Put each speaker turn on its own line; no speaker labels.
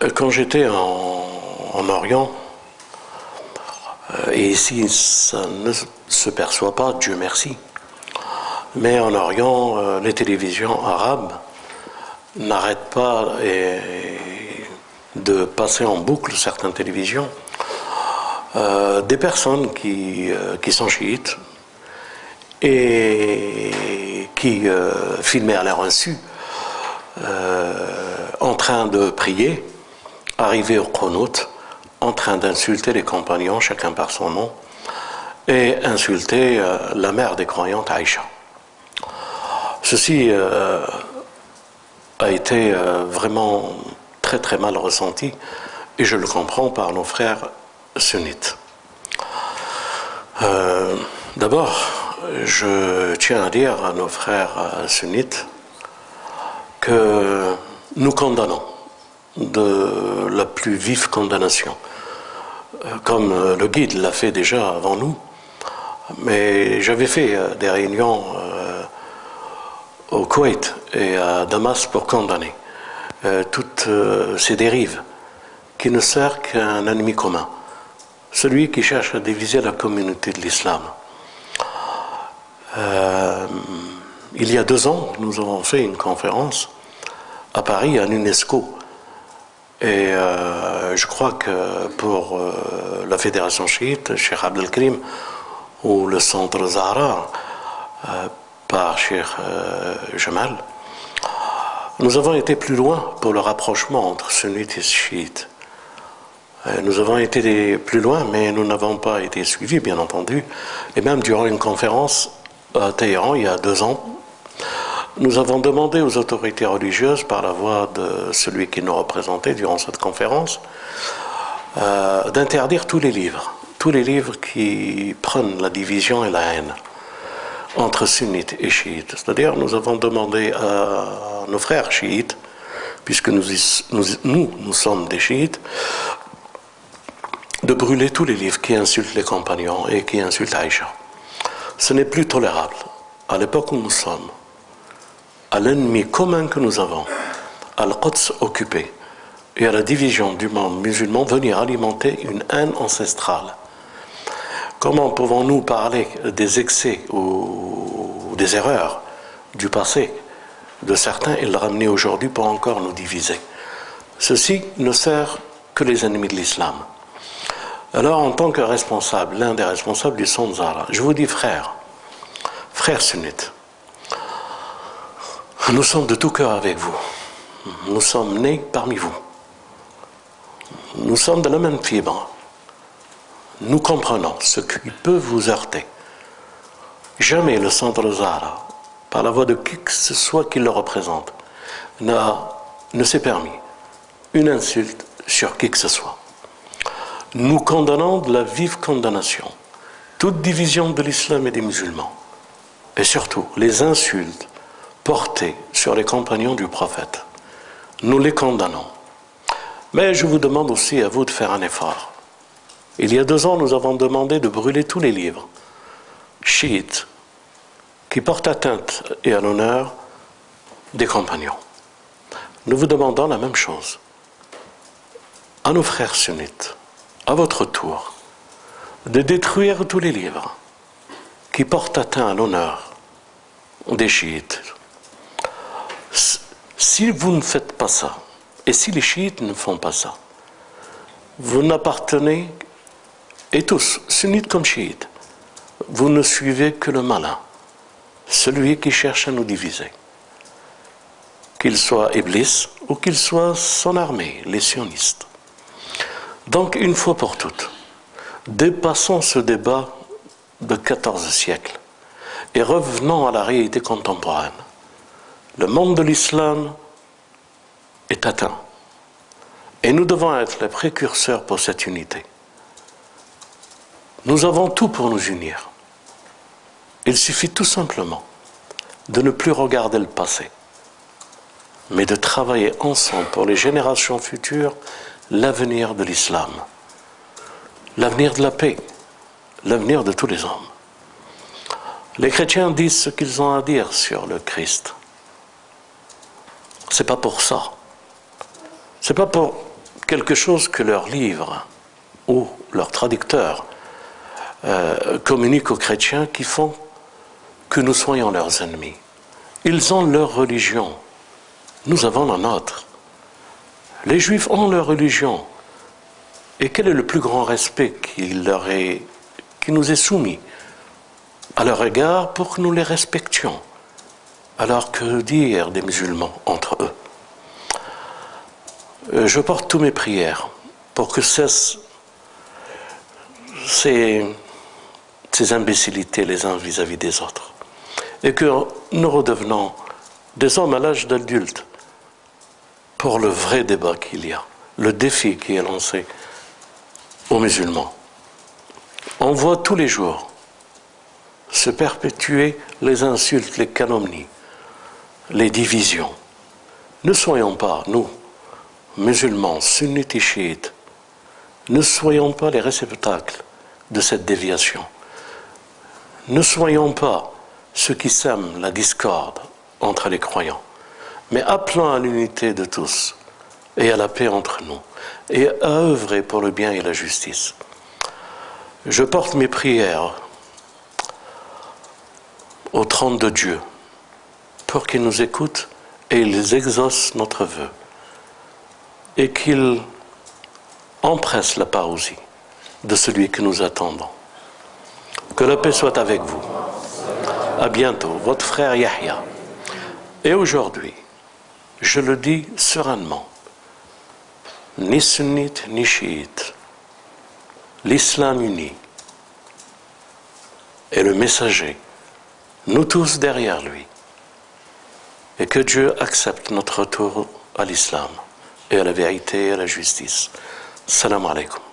Quand j'étais en Orient, et ici ça ne se perçoit pas, Dieu merci, mais en Orient, les télévisions arabes n'arrêtent pas de passer en boucle certaines télévisions des personnes qui sont chiites et qui filmaient à leur insu en train de prier, arrivés au Qunut, en train d'insulter les compagnons, chacun par son nom, et insulter la mère des croyantes, Aïcha. Ceci a été vraiment très très mal ressenti, et je le comprends par nos frères sunnites. D'abord, je tiens à dire à nos frères sunnites que nous condamnons de la plus vive condamnation, comme le guide l'a fait déjà avant nous, mais j'avais fait des réunions au Koweït et à Damas pour condamner toutes ces dérives qui ne servent qu'à un ennemi commun, celui qui cherche à diviser la communauté de l'islam. Il y a 2 ans, nous avons fait une conférence à Paris, à l'UNESCO, et je crois que pour la fédération chiite, Cheikh Abdelkrim, ou le centre Zahra, par Cheikh Jamal, nous avons été plus loin pour le rapprochement entre sunnites et chiites. Nous avons été plus loin, mais nous n'avons pas été suivis, bien entendu. Et même durant une conférence à Téhéran, il y a 2 ans, nous avons demandé aux autorités religieuses, par la voix de celui qui nous représentait durant cette conférence, d'interdire tous les livres qui prennent la division et la haine entre sunnites et chiites. C'est-à-dire, nous avons demandé à nos frères chiites, puisque nous sommes des chiites, de brûler tous les livres qui insultent les compagnons et qui insultent Aïcha. Ce n'est plus tolérable. À l'époque où nous sommes, à l'ennemi commun que nous avons, à Al-Quds occupé et à la division du monde musulman, venir alimenter une haine ancestrale. Comment pouvons-nous parler des excès ou des erreurs du passé de certains et le ramener aujourd'hui pour encore nous diviser? Ceci ne sert que les ennemis de l'islam. Alors, en tant que responsable, l'un des responsables du Centre Zahra, je vous dis frères sunnites, nous sommes de tout cœur avec vous. Nous sommes nés parmi vous. Nous sommes de la même fibre. Nous comprenons ce qui peut vous heurter. Jamais le Centre Zahra, par la voix de qui que ce soit qui le représente, ne s'est permis une insulte sur qui que ce soit. Nous condamnons de la vive condamnation toute division de l'islam et des musulmans, et surtout les insultes portées sur les compagnons du prophète. Nous les condamnons. Mais je vous demande aussi à vous de faire un effort. Il y a 2 ans, nous avons demandé de brûler tous les livres chiites qui portent atteinte et à l'honneur des compagnons. Nous vous demandons la même chose. À nos frères sunnites, à votre tour, de détruire tous les livres qui portent atteinte à l'honneur des chiites. Si vous ne faites pas ça, et si les chiites ne font pas ça, vous n'appartenez, et tous, sunnites comme chiites, vous ne suivez que le malin, celui qui cherche à nous diviser. Qu'il soit Iblis ou qu'il soit son armée, les sionistes. Donc, une fois pour toutes, dépassons ce débat de 14 siècles et revenons à la réalité contemporaine. Le monde de l'islam est atteint et nous devons être les précurseurs pour cette unité. Nous avons tout pour nous unir. Il suffit tout simplement de ne plus regarder le passé, mais de travailler ensemble pour les générations futures l'avenir de l'islam, l'avenir de la paix, l'avenir de tous les hommes. Les chrétiens disent ce qu'ils ont à dire sur le Christ. C'est pas pour ça. C'est pas pour quelque chose que leurs livres ou leurs traducteurs communiquent aux chrétiens qui font que nous soyons leurs ennemis. Ils ont leur religion, nous avons la nôtre. Les Juifs ont leur religion. Et quel est le plus grand respect qui nous est soumis à leur égard pour que nous les respections? Alors que dire des musulmans entre eux? Je porte toutes mes prières pour que cessent ces imbécilités les uns vis-à-vis des autres et que nous redevenons des hommes à l'âge d'adulte pour le vrai débat qu'il y a, le défi qui est lancé aux musulmans. On voit tous les jours se perpétuer les insultes, les calomnies, les divisions. Ne soyons pas, nous, musulmans, sunnites et chiites, ne soyons pas les réceptacles de cette déviation. Ne soyons pas ceux qui sèment la discorde entre les croyants, mais appelons à l'unité de tous et à la paix entre nous, et à œuvrer pour le bien et la justice. Je porte mes prières au trône de Dieu pour qu'il nous écoute et il exauce notre vœu et qu'il empresse la parousie de celui que nous attendons. Que la paix soit avec vous. À bientôt, votre frère Yahya. Et aujourd'hui, je le dis sereinement, ni sunnite ni chiite, l'islam uni est le messager, nous tous derrière lui, et que Dieu accepte notre retour à l'islam et à la vérité et à la justice. Salam alaikum.